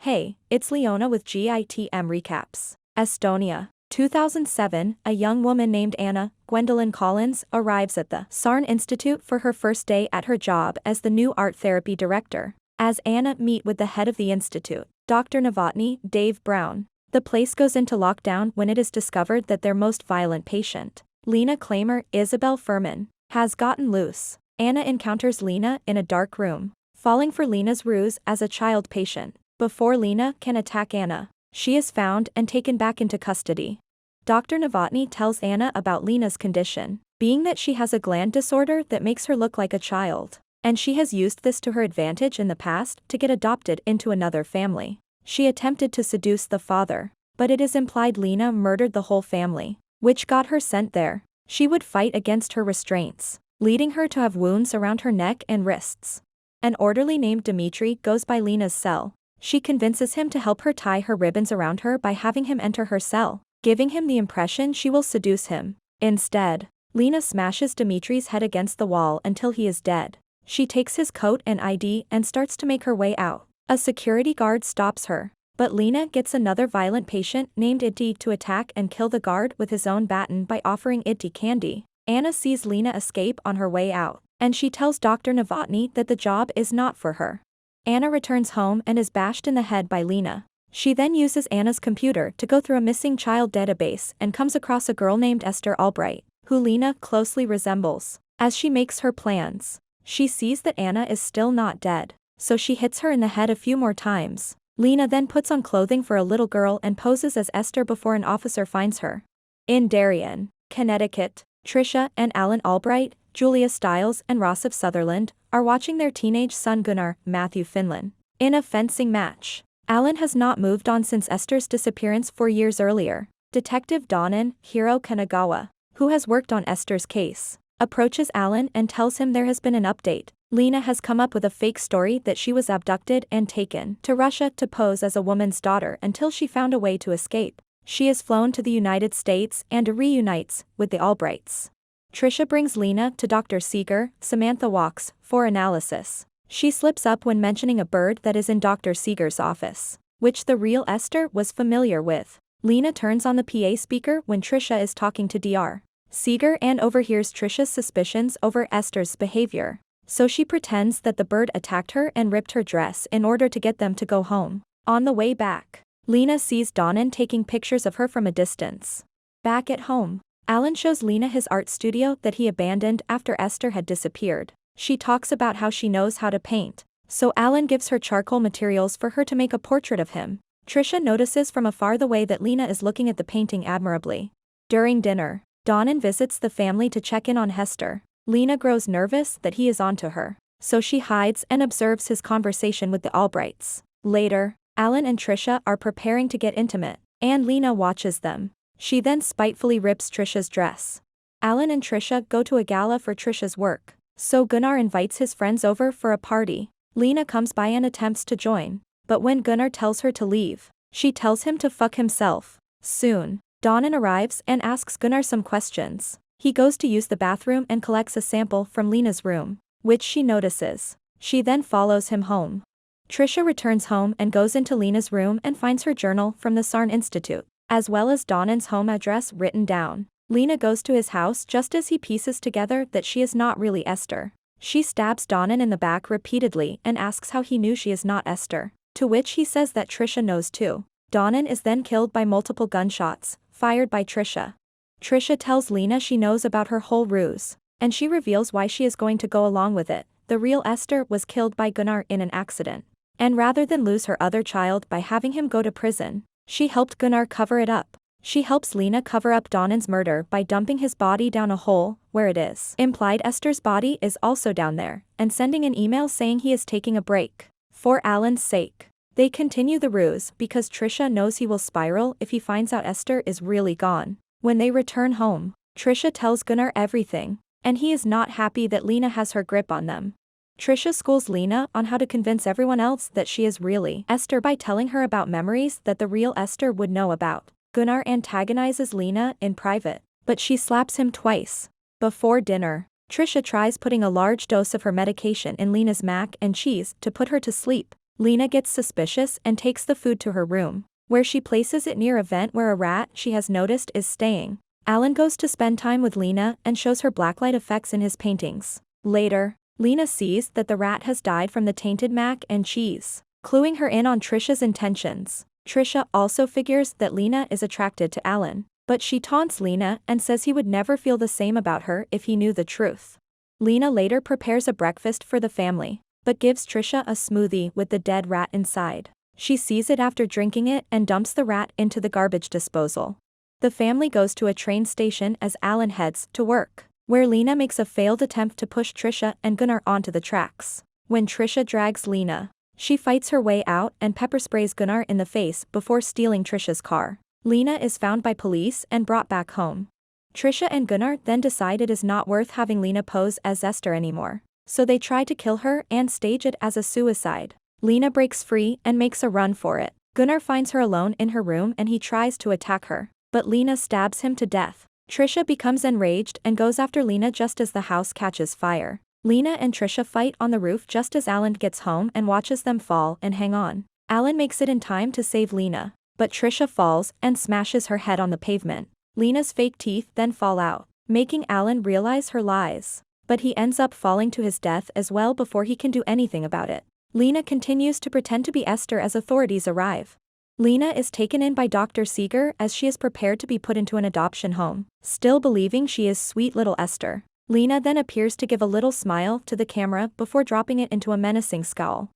Hey, it's Leona with GITM Recaps. Estonia. 2007, a young woman named Anna, Gwendolyn Collins, arrives at the Sarn Institute for her first day at her job as the new art therapy director. As Anna meet with the head of the institute, Dr. Novotny, Dave Brown, the place goes into lockdown when it is discovered that their most violent patient, Lena claimer Isabel Furman, has gotten loose. Anna encounters Lena in a dark room, falling for Lena's ruse as a child patient. Before Lena can attack Anna, she is found and taken back into custody. Dr. Novotny tells Anna about Lena's condition, being that she has a gland disorder that makes her look like a child, and she has used this to her advantage in the past to get adopted into another family. She attempted to seduce the father, but it is implied Lena murdered the whole family, which got her sent there. She would fight against her restraints, leading her to have wounds around her neck and wrists. An orderly named Dmitri goes by Lena's cell. She convinces him to help her tie her ribbons around her by having him enter her cell, giving him the impression she will seduce him. Instead, Lena smashes Dmitri's head against the wall until he is dead. She takes his coat and ID and starts to make her way out. A security guard stops her, but Lena gets another violent patient named Itty to attack and kill the guard with his own baton by offering Itty candy. Anna sees Lena escape on her way out, and she tells Dr. Novotny that the job is not for her. Anna returns home and is bashed in the head by Lena. She then uses Anna's computer to go through a missing child database and comes across a girl named Esther Albright, who Lena closely resembles. As she makes her plans, she sees that Anna is still not dead, so she hits her in the head a few more times. Lena then puts on clothing for a little girl and poses as Esther before an officer finds her. In Darien, Connecticut, Trisha and Alan Albright, Julia Stiles and Rossif Sutherland, are watching their teenage son Gunnar, Matthew Finlan, in a fencing match. Alan has not moved on since Esther's disappearance 4 years earlier. Detective Donnan, Hiro Kanagawa, who has worked on Esther's case, approaches Alan and tells him there has been an update. Lena has come up with a fake story that she was abducted and taken to Russia to pose as a woman's daughter until she found a way to escape. She is flown to the United States and reunites with the Albrights. Trisha brings Lena to Dr. Seeger, Samantha Walks, for analysis. She slips up when mentioning a bird that is in Dr. Seeger's office, which the real Esther was familiar with. Lena turns on the PA speaker when Trisha is talking to Dr. Seeger and overhears Trisha's suspicions over Esther's behavior. So she pretends that the bird attacked her and ripped her dress in order to get them to go home. On the way back, Lena sees Donnan taking pictures of her from a distance. Back at home, Alan shows Lena his art studio that he abandoned after Esther had disappeared. She talks about how she knows how to paint, so Alan gives her charcoal materials for her to make a portrait of him. Trisha notices from afar the way that Lena is looking at the painting admirably. During dinner, Donnan visits the family to check in on Hester. Lena grows nervous that he is onto her, so she hides and observes his conversation with the Albrights. Later, Alan and Trisha are preparing to get intimate, and Lena watches them. She then spitefully rips Trisha's dress. Alan and Trisha go to a gala for Trisha's work, so Gunnar invites his friends over for a party. Lena comes by and attempts to join, but when Gunnar tells her to leave, she tells him to fuck himself. Soon, Donnan arrives and asks Gunnar some questions. He goes to use the bathroom and collects a sample from Lena's room, which she notices. She then follows him home. Trisha returns home and goes into Lena's room and finds her journal from the Sarn Institute, as well as Donnan's home address written down. Lena goes to his house just as he pieces together that she is not really Esther. She stabs Donnan in the back repeatedly and asks how he knew she is not Esther, to which he says that Trisha knows too. Donnan is then killed by multiple gunshots, fired by Trisha. Trisha tells Lena she knows about her whole ruse, and she reveals why she is going to go along with it. The real Esther was killed by Gunnar in an accident, and rather than lose her other child by having him go to prison, she helped Gunnar cover it up. She helps Lena cover up Donnan's murder by dumping his body down a hole, where it is implied Esther's body is also down there, and sending an email saying he is taking a break. For Alan's sake, they continue the ruse because Trisha knows he will spiral if he finds out Esther is really gone. When they return home, Trisha tells Gunnar everything, and he is not happy that Lena has her grip on them. Trisha schools Lena on how to convince everyone else that she is really Esther by telling her about memories that the real Esther would know about. Gunnar antagonizes Lena in private, but she slaps him twice. Before dinner, Trisha tries putting a large dose of her medication in Lena's mac and cheese to put her to sleep, Lena gets suspicious and takes the food to her room, where she places it near a vent where a rat she has noticed is staying. Alan goes to spend time with Lena and shows her blacklight effects in his paintings. Later, Lena sees that the rat has died from the tainted mac and cheese, cluing her in on Trisha's intentions. Trisha also figures that Lena is attracted to Alan, but she taunts Lena and says he would never feel the same about her if he knew the truth. Lena later prepares a breakfast for the family, but gives Trisha a smoothie with the dead rat inside. She sees it after drinking it and dumps the rat into the garbage disposal. The family goes to a train station as Alan heads to work, where Lena makes a failed attempt to push Trisha and Gunnar onto the tracks. When Trisha drags Lena, she fights her way out and pepper sprays Gunnar in the face before stealing Trisha's car. Lena is found by police and brought back home. Trisha and Gunnar then decide it is not worth having Lena pose as Esther anymore, so they try to kill her and stage it as a suicide. Lena breaks free and makes a run for it. Gunnar finds her alone in her room and he tries to attack her, but Lena stabs him to death. Trisha becomes enraged and goes after Lena just as the house catches fire. Lena and Trisha fight on the roof just as Alan gets home and watches them fall and hang on. Alan makes it in time to save Lena, but Trisha falls and smashes her head on the pavement. Lena's fake teeth then fall out, making Alan realize her lies, but he ends up falling to his death as well before he can do anything about it. Lena continues to pretend to be Esther as authorities arrive. Lena is taken in by Dr. Seeger as she is prepared to be put into an adoption home, still believing she is sweet little Esther. Lena then appears to give a little smile to the camera before dropping it into a menacing scowl.